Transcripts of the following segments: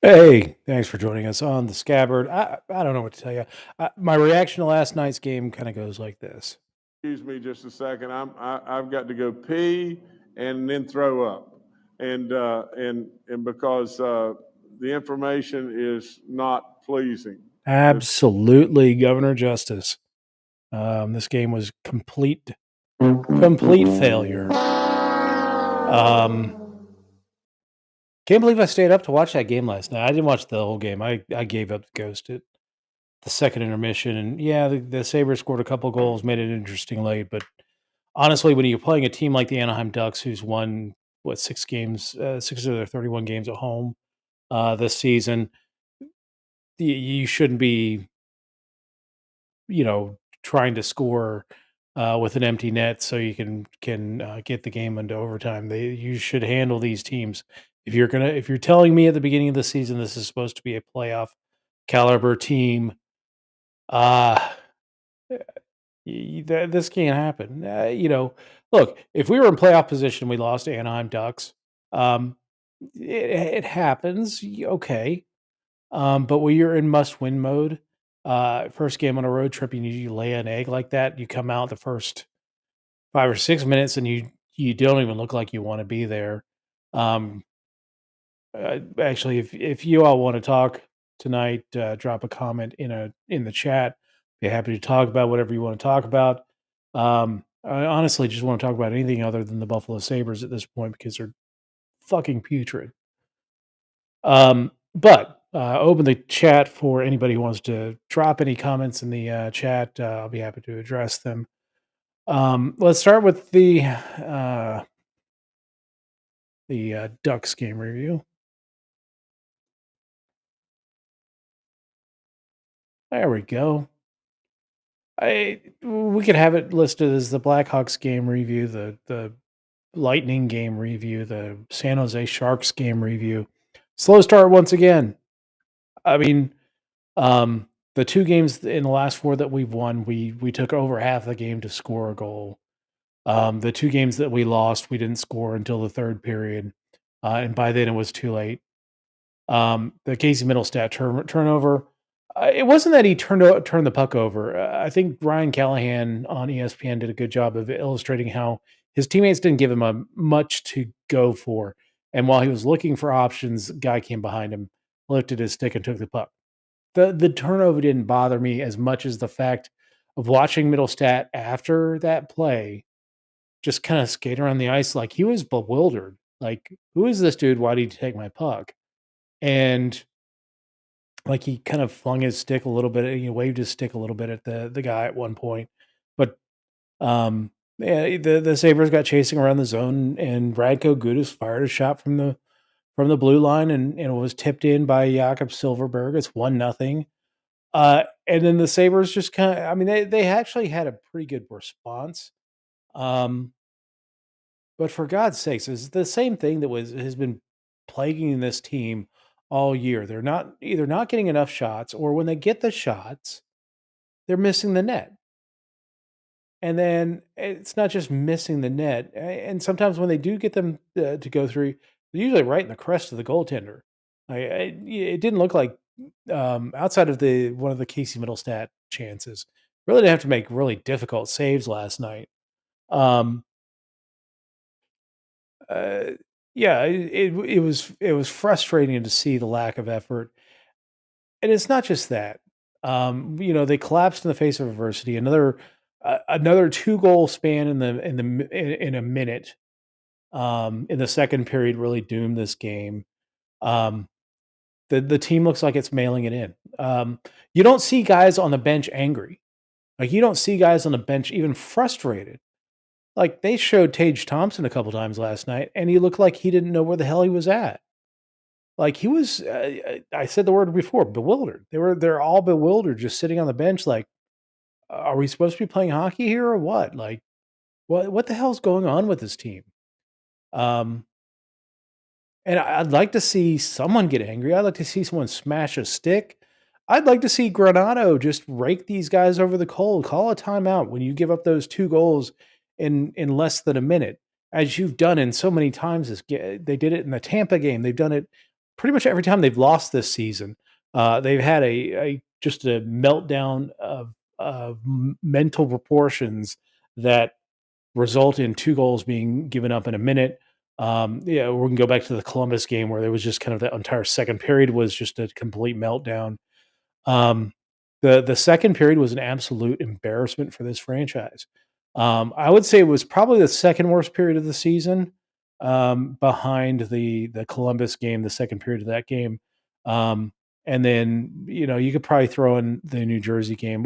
Hey, thanks for joining us on the Scabbard. I don't know what to tell you. My reaction to last night's game kind of goes like this. Excuse me just a second. I've got to go pee and then throw up, and because the information is not pleasing. Absolutely, Governor Justice. This game was complete failure. Can't believe I stayed up to watch that game last night. I didn't watch the whole game. I gave up the ghost at the second intermission, and yeah, the Sabres scored a couple goals, made it interesting late. But honestly, when you're playing a team like the Anaheim Ducks, who's won what 6 games, 6 of their 31 games at home this season, you shouldn't be, trying to score with an empty net so you can get the game into overtime. You should handle these teams. If you're telling me at the beginning of the season this is supposed to be a playoff caliber team, uh this can't happen. Look, if we were in playoff position, we lost to Anaheim Ducks. Um, it happens. Okay. But when you're in must-win mode, first game on a road trip, and you lay an egg like that, you come out the first 5 or 6 minutes, and you don't even look like you wanna be there. Um, actually, if you all wanna talk tonight, drop a comment in the chat. Be happy to talk about whatever you wanna talk about. I honestly just wanna talk about anything other than the Buffalo Sabres at this point because they're fucking putrid. But open the chat for anybody who wants to drop any comments in the chat. I'll be happy to address them. Let's start with the Ducks game review. There we go. We could have it listed as the Blackhawks game review, the Lightning game review, the San Jose Sharks game review. Slow start once again. I mean, the 2 games in the last 4 that we've won, we took over half the game to score a goal. The 2 games that we lost, we didn't score until the 3rd period, and by then it was too late. The Casey Middlestat turnover, it wasn't that he turned the puck over. I think Ryan Callahan on ESPN did a good job of illustrating how his teammates didn't give him much to go for, and while he was looking for options, a guy came behind him, lifted his stick, and took the puck. The turnover didn't bother me as much as the fact of watching Middlestat after that play just kinda skate around the ice like he was bewildered. Like, "Who is this dude? Why did he take my puck?" And, like, he kind of flung his stick a little bit, he waved his stick a little bit at the guy at one point. But, yeah, the Sabres got chasing around the zone, and Radko Gudas fired a shot from the blue line, and it was tipped in by Jakob Silfverberg. It's 1-0. And then the Sabres just kinda I mean, they actually had a pretty good response. Um But for God's sakes, it's the same thing that has been plaguing this team all year. They're either not getting enough shots, or when they get the shots, they're missing the net. And then it's not just missing the net. And sometimes when they do get them to go through, they're usually right in the crest of the goaltender. It didn't look like outside of the one of the Casey Middlestat chances. Really didn't have to make really difficult saves last night. Um, Uh, yeah, it was frustrating to see the lack of effort, and it's not just that. They collapsed in the face of adversity. Another 2 goal span in a minute in the second period really doomed this game. Um, the team looks like it's mailing it in. You don't see guys on the bench angry. Like you don't see guys on the bench even frustrated. Like, they showed Tage Thompson a couple times last night, and he looked like he didn't know where the hell he was at. Like, he was, I said the word before, bewildered. They're all bewildered, just sitting on the bench like, "Are we supposed to be playing hockey here or what?" Like, what the hell's going on with this team? Um, and I'd like to see someone get angry. I'd like to see someone smash a stick. I'd like to see Granato just rake these guys over the coal, call a timeout when you give up those 2 goals in less than a minute, as you've done in so many times they did it in the Tampa game, they've done it pretty much every time they've lost this season, they've had a just a meltdown of mental proportions that result in 2 goals being given up in a minute. Yeah, we can go back to the Columbus game where there was just kind of that entire second period was just a complete meltdown. Um, the second period was an absolute embarrassment for this franchise. I would say it was probably the second worst period of the season, behind the Columbus game, the second period of that game. Um, and then you could probably throw in the New Jersey game.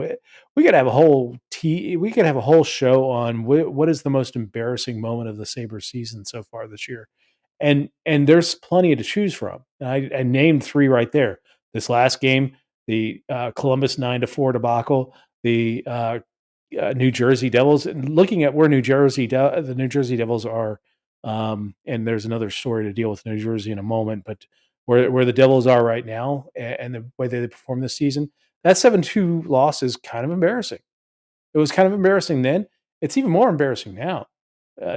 We could have a whole we could have a whole show on what is the most embarrassing moment of the Sabres season so far this year, and there's plenty to choose from. I named three right there. This last game, the Columbus 9-4 debacle, the New Jersey Devils, and looking at where the New Jersey Devils are, and there's another story to deal with New Jersey in a moment, but where the Devils are right now and the way they perform this season, that 7-2 loss is kind of embarrassing. It was kind of embarrassing then. It's even more embarrassing now,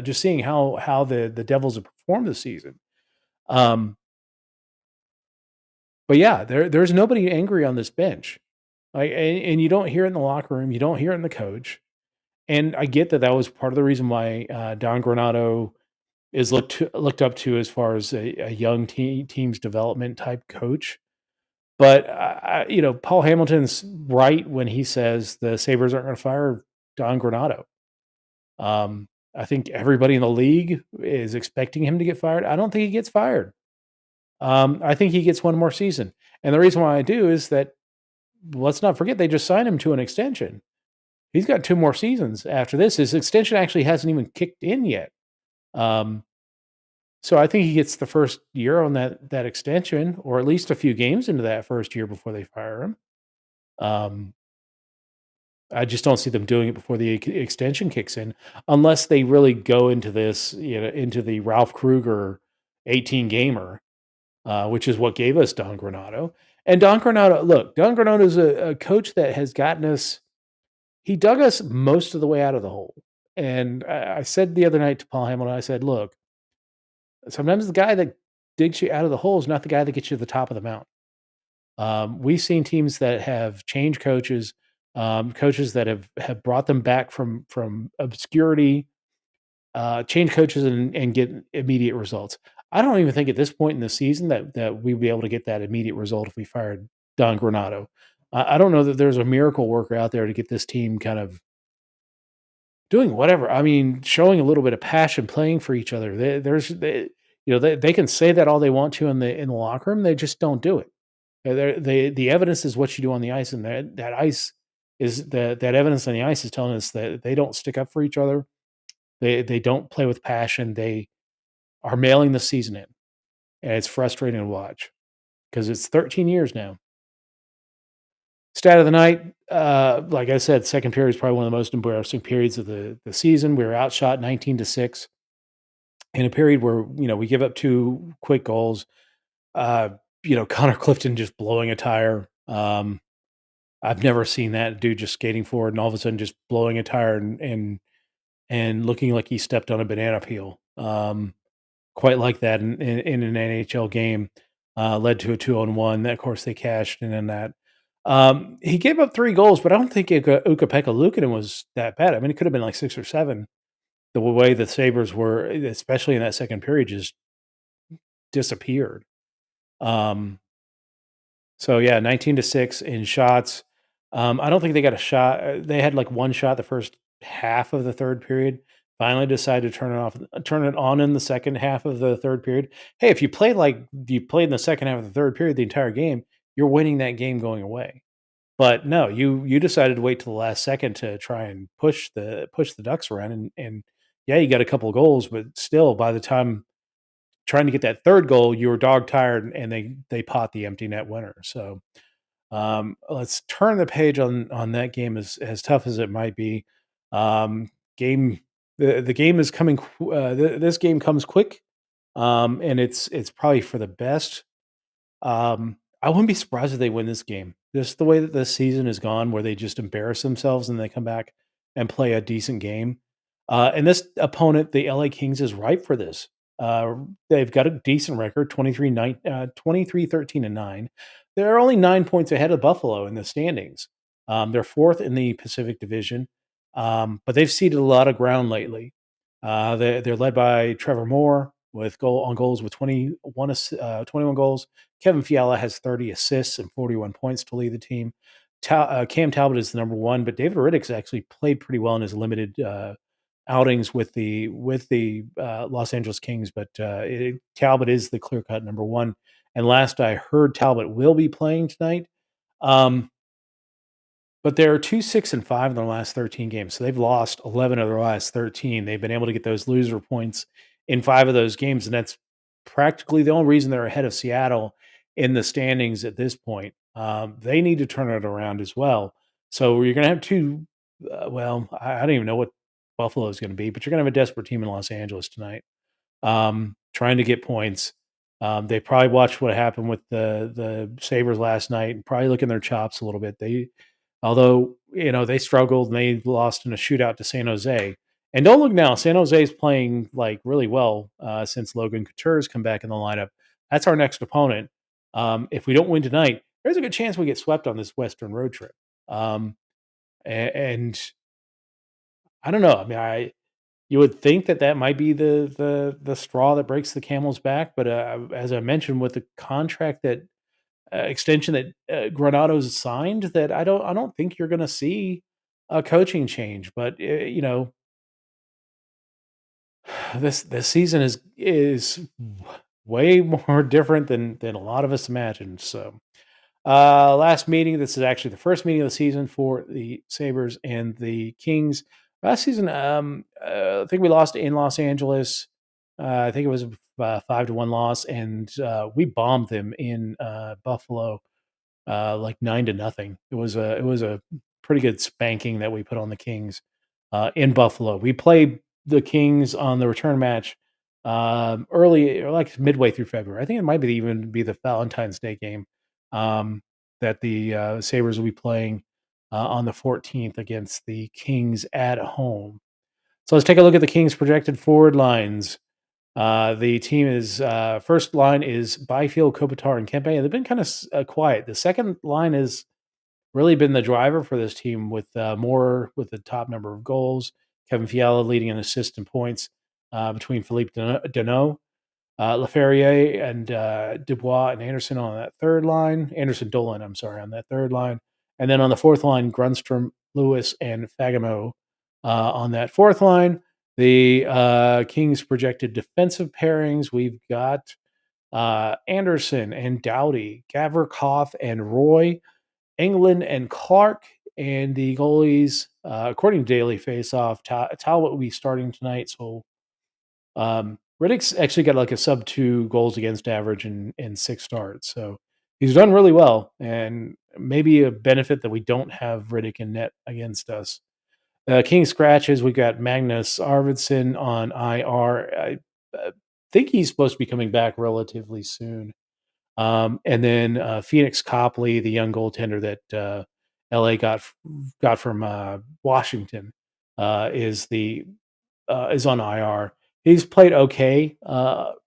just seeing how the Devils have performed this season. Um, but yeah, there's nobody angry on this bench. Like, and you don't hear it in the locker room, you don't hear it in the coach. And I get that was part of the reason why Don Granato is looked up to as far as a young team's development type coach. But Paul Hamilton's right when he says the Sabres aren't going to fire Don Granato. I think everybody in the league is expecting him to get fired. I don't think he gets fired. I think he gets one more season. And the reason why I do is that, let's not forget, they just signed him to an extension. He's got 2 more seasons after this. His extension actually hasn't even kicked in yet. Um, so I think he gets the first year on that extension, or at least a few games into that first year before they fire him. Um, I just don't see them doing it before the extension kicks in, unless they really go into this, into the Ralph Kruger 18 gamer, which is what gave us Don Granato. And Don Granato is a coach that has gotten us. He dug us most of the way out of the hole. And I said the other night to Paul Hamilton, I said, look, sometimes the guy that digs you out of the hole is not the guy that gets you to the top of the mountain. We've seen teams that have changed coaches, coaches that have brought them back from obscurity, change coaches and get immediate results. I don't even think at this point in the season that we'd be able to get that immediate result if we fired Don Granato. I don't know that there's a miracle worker out there to get this team kind of doing whatever. I mean, showing a little bit of passion, playing for each other. They can say that all they want to in the locker room. They just don't do it. The evidence is what you do on the ice, and that ice is that evidence on the ice is telling us that they don't stick up for each other. They don't play with passion. They are mailing the season in, and it's frustrating to watch because it's 13 years now. Stat of the night, like I said, second period is probably one of the most embarrassing periods of the season. We were outshot 19-6 in a period where we give up 2 quick goals. Connor Clifton just blowing a tire. I've never seen that dude just skating forward and all of a sudden just blowing a tire and looking like he stepped on a banana peel. Quite like that in an NHL game. Led to a 2-on-1. That, of course, they cashed in on that. He gave up 3 goals, but I don't think Ukko-Pekka Luukkonen was that bad. I mean, it could have been like 6 or 7. The way the Sabres were, especially in that second period, just disappeared. So yeah, 19-6 in shots. I don't think they got a shot. They had like 1 shot the first half of the third period. Finally decided to turn it on in the second half of the third period. Hey, if you played like you played in the second half of the third period the entire game, you're winning that game going away. But no, you decided to wait till the last second to try and push the Ducks around, and yeah, you got a couple of goals, but still, by the time trying to get that third goal, you were dog tired, and they pot the empty net winner. So let's turn the page on that game, as tough as it might be. Game the game is coming. This game comes quick, and it's probably for the best. I wouldn't be surprised if they win this game. Just the way that this season has gone, where they just embarrass themselves and they come back and play a decent game. And this opponent, the LA Kings, is ripe for this. They've got a decent record, 23, 13, and 9. They're only 9 points ahead of Buffalo in the standings. They're fourth in the Pacific Division, but they've ceded a lot of ground lately. They're led by Trevor Moore with goals with 21 goals. Kevin Fiala has 30 assists and 41 points to lead the team. Cam Talbot is the number one, but David Riddick's actually played pretty well in his limited outings with the Los Angeles Kings. But Talbot is the clear cut number one. And last I heard, Talbot will be playing tonight. But they're 2-6-5 in their last 13 games. So they've lost 11 of their last 13. They've been able to get those loser points in 5 of those games. And that's practically the only reason they're ahead of Seattle in the standings at this point. They need to turn it around as well. So you're going to have two. I don't even know what Buffalo is going to be, but you're going to have a desperate team in Los Angeles tonight, trying to get points. They probably watched what happened with the Sabres last night and probably looking their chops a little bit. Although, they struggled and they lost in a shootout to San Jose. And don't look now, San Jose is playing like really well since Logan Couture has come back in the lineup. That's our next opponent. If we don't win tonight, there's a good chance we get swept on this Western road trip. And I don't know. I mean, you would think that might be the straw that breaks the camel's back. But as I mentioned, with the contract that extension that Granado's signed, that I don't think you're going to see a coaching change. But this season is way more different than a lot of us imagined. So last meeting. This is actually the first meeting of the season for the Sabres and the Kings. Last season, I think we lost in Los Angeles. I think it was a 5-1 loss, and we bombed them in Buffalo, like 9-0. It was a pretty good spanking that we put on the Kings in Buffalo. We played the Kings on the return match early, or like midway through February. I think it might even be the Valentine's Day game that the Sabres will be playing on the 14th against the Kings at home. So let's take a look at the Kings' projected forward lines. The team is first line is Byfield, Kopitar, and Kempe. They've been kind of quiet. The second line has really been the driver for this team with Moore with the top number of goals. Kevin Fiala leading in assists and points between Philippe Deneau, Laferriere, and Dubois and Anderson on that third line. Anderson Dolan, I'm sorry, on that third line. And then on the fourth line, Grundstrom, Lewis, and Fagemo on that fourth line. The Kings' projected defensive pairings, we've got Anderson and Doughty, Gavrikov and Roy, England and Clark, and the goalies, according to Daily Faceoff, Talbot will be starting tonight. So Riddick's actually got like a sub-2 goals against average in 6 starts. So he's done really well, and maybe a benefit that we don't have Riddick in net against us. King scratches, we've got Magnus Arvidsson on IR. I think he's supposed to be coming back relatively soon. And then Phoenix Copley, the young goaltender that LA got from Washington, is on IR. He's played okay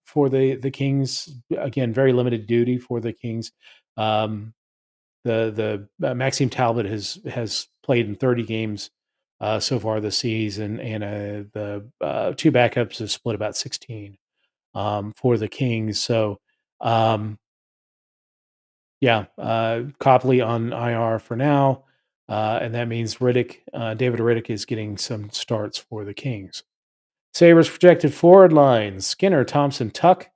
for the Kings. Again, very limited duty for the Kings. The Maxime Talbot has played in 30 games so far this season, and the 2 backups have split about 16 for the Kings. So, Copley on IR for now, and that means David Riddick is getting some starts for the Kings. Sabres projected forward lines: Skinner, Thompson, Tuck,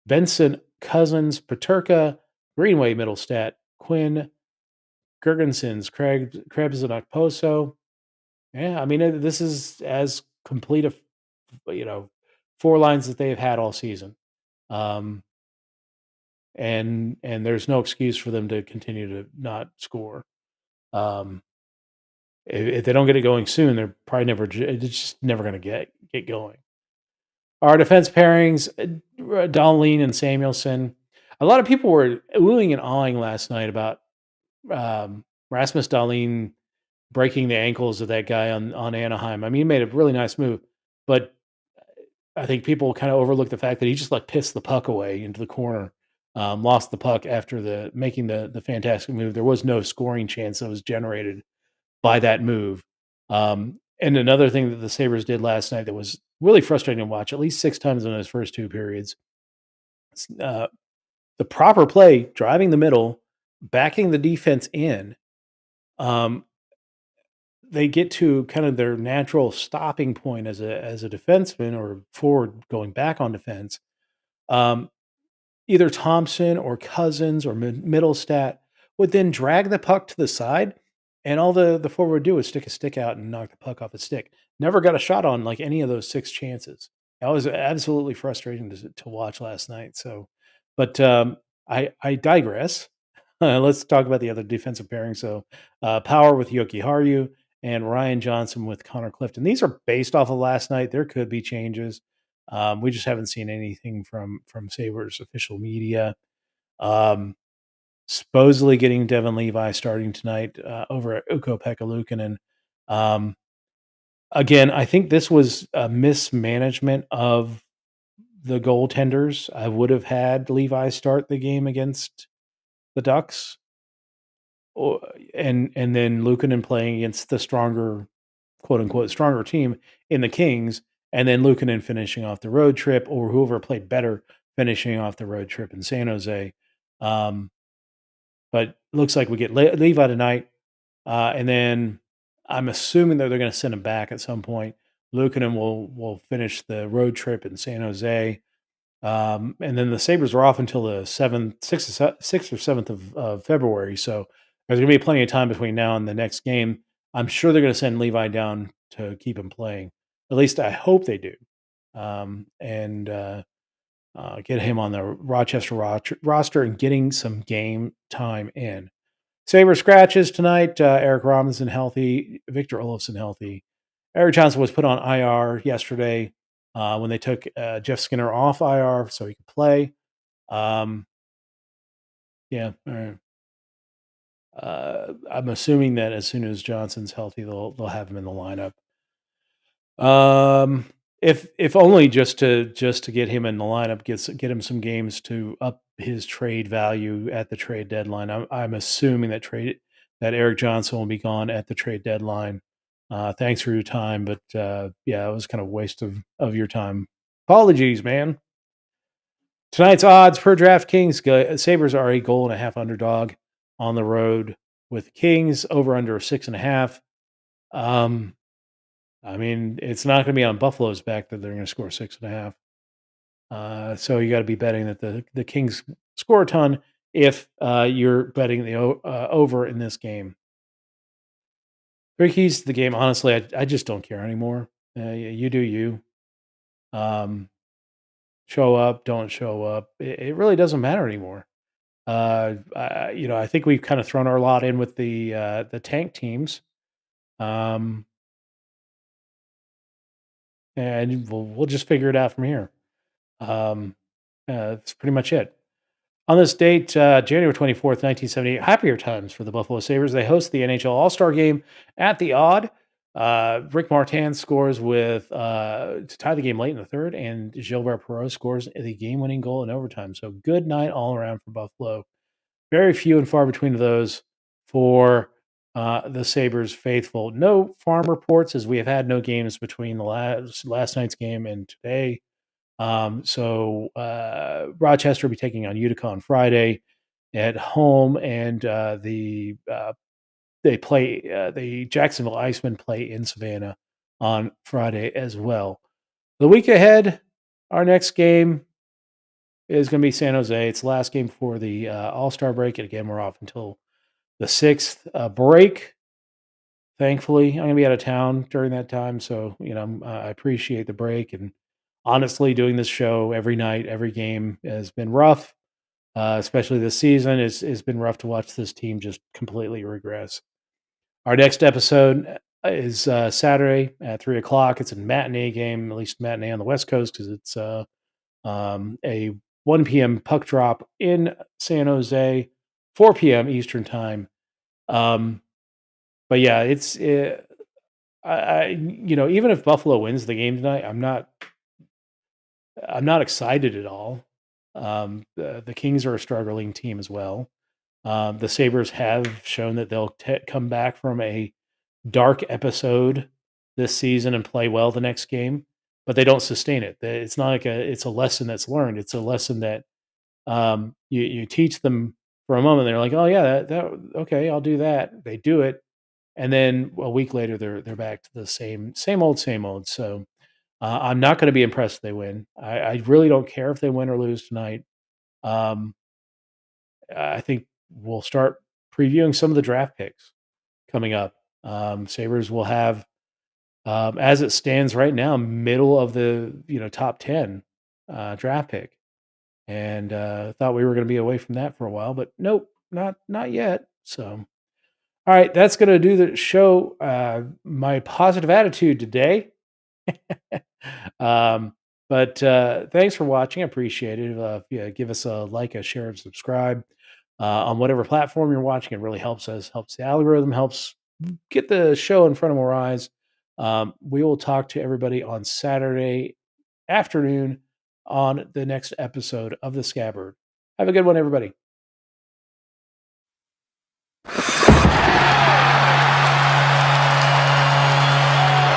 Benson, Cousins, Paterka, Greenway, Middlestat, Quinn, Gergensons, Krebs, and Okposo. Yeah, I mean, this is as complete a 4 lines that they've had all season. And there's no excuse for them to continue to not score. If they don't get it going soon, they're probably it's just never going to get going. Our defense pairings, Dahlin and Samuelson. A lot of people were oohing and awing last night about Rasmus Dahlin breaking the ankles of that guy on Anaheim. I mean, he made a really nice move, but I think people kind of overlook the fact that he just like pissed the puck away into the corner, lost the puck after making the fantastic move. There was no scoring chance that was generated by that move. And another thing that the Sabres did last night that was really frustrating to watch, at least 6 times in those first 2 periods, uh, the proper play, driving the middle, backing the defense in. Um, they get to kind of their natural stopping point as a defenseman or forward going back on defense. Um, Either Thompson or Cousins or Middlestat would then drag the puck to the side, and all the forward would do is stick a stick out and knock the puck off a stick. Never got a shot on like any of those 6 chances. That was absolutely frustrating to watch last night. So, but I digress. Let's talk about the other defensive pairing. So, Power with Yoki Haru and Ryan Johnson with Connor Clifton. These are based off of last night. There could be changes. We just haven't seen anything from Sabres official media. Um, Supposedly getting Devin Levi starting tonight over at Ukko-Pekka Luukkonen. Um, Again, I think this was a mismanagement of the goaltenders. I would have had Levi start the game against the Ducks, or, and then Luukkonen playing against the stronger, quote unquote, stronger team in the Kings, and then Luukkonen finishing off the road trip, or whoever played better finishing off the road trip in San Jose. Um, but looks like we get Levi tonight, and then I'm assuming that they're going to send him back at some point. Luukkonen will finish the road trip in San Jose. And then the Sabres are off until the 6th or 7th of February. So there's going to be plenty of time between now and the next game. I'm sure they're going to send Levi down to keep him playing. At least I hope they do. And get him on the Rochester roster and getting some game time in. Sabre scratches tonight. Eric Robinson healthy. Victor Olofsson healthy. Eric Johnson was put on IR yesterday when they took Jeff Skinner off IR so he could play. Yeah, all right. I'm assuming that as soon as Johnson's healthy, they'll have him in the lineup. Um, if only just to get him in the lineup, get him some games to up his trade value at the trade deadline. I'm assuming that Eric Johnson will be gone at the trade deadline. Thanks for your time, but yeah, it was kind of a waste of your time. Apologies, man. Tonight's odds per DraftKings: Sabres are a goal and a half underdog on the road with Kings over under 6.5. Um, I mean, it's not going to be on Buffalo's back that they're going to score 6.5. So you got to be betting that the Kings score a ton if you're betting the over in this game. Three keys to the game. Honestly, I just don't care anymore. You do you. Um, Show up, don't show up. It really doesn't matter anymore. I think we've kind of thrown our lot in with the tank teams, um, and we'll just figure it out from here. Um, that's pretty much it. On this date, January 24th, 1978, happier times for the Buffalo Sabres. They host the NHL All-Star Game at the Odd. Rick Martin scores to tie the game late in the third, and Gilbert Perreault scores the game-winning goal in overtime. So good night all around for Buffalo. Very few and far between of those for the Sabres faithful. No farm reports, as we have had no games between the last night's game and today. Rochester will be taking on Utica on Friday at home, and the Jacksonville Icemen play in Savannah on Friday as well. The week ahead, our next game is going to be San Jose. It's the last game before the All-Star break, and again, we're off until the 6th break. Thankfully, I'm going to be out of town during that time, so I appreciate the break. And honestly, doing this show every night, every game has been rough, especially this season. It's been rough to watch this team just completely regress. Our next episode is Saturday at 3:00. It's a matinee game, at least matinee on the West Coast, because it's a 1 p.m. puck drop in San Jose, 4 p.m. Eastern time. But yeah, even if Buffalo wins the game tonight, I'm not. I'm not excited at all. The Kings are a struggling team as well. The Sabres have shown that they'll come back from a dark episode this season and play well the next game, but they don't sustain it. It's not like it's a lesson that's learned. It's a lesson that you teach them for a moment. They're like, oh yeah, that okay, I'll do that. They do it, and then a week later they're back to the same old same old. So I'm not going to be impressed if they win. I really don't care if they win or lose tonight. Um, I think we'll start previewing some of the draft picks coming up. Sabres will have, as it stands right now, middle of the top 10 draft pick, and thought we were going to be away from that for a while, but nope, not yet. So, all right, that's going to do the show. My positive attitude today. um, but thanks for watching. I appreciate it. Yeah, give us a like, a share, and subscribe on whatever platform you're watching. It really helps us, helps the algorithm, helps get the show in front of more eyes. We will talk to everybody on Saturday afternoon on the next episode of the Scabbard. Have a good one, everybody.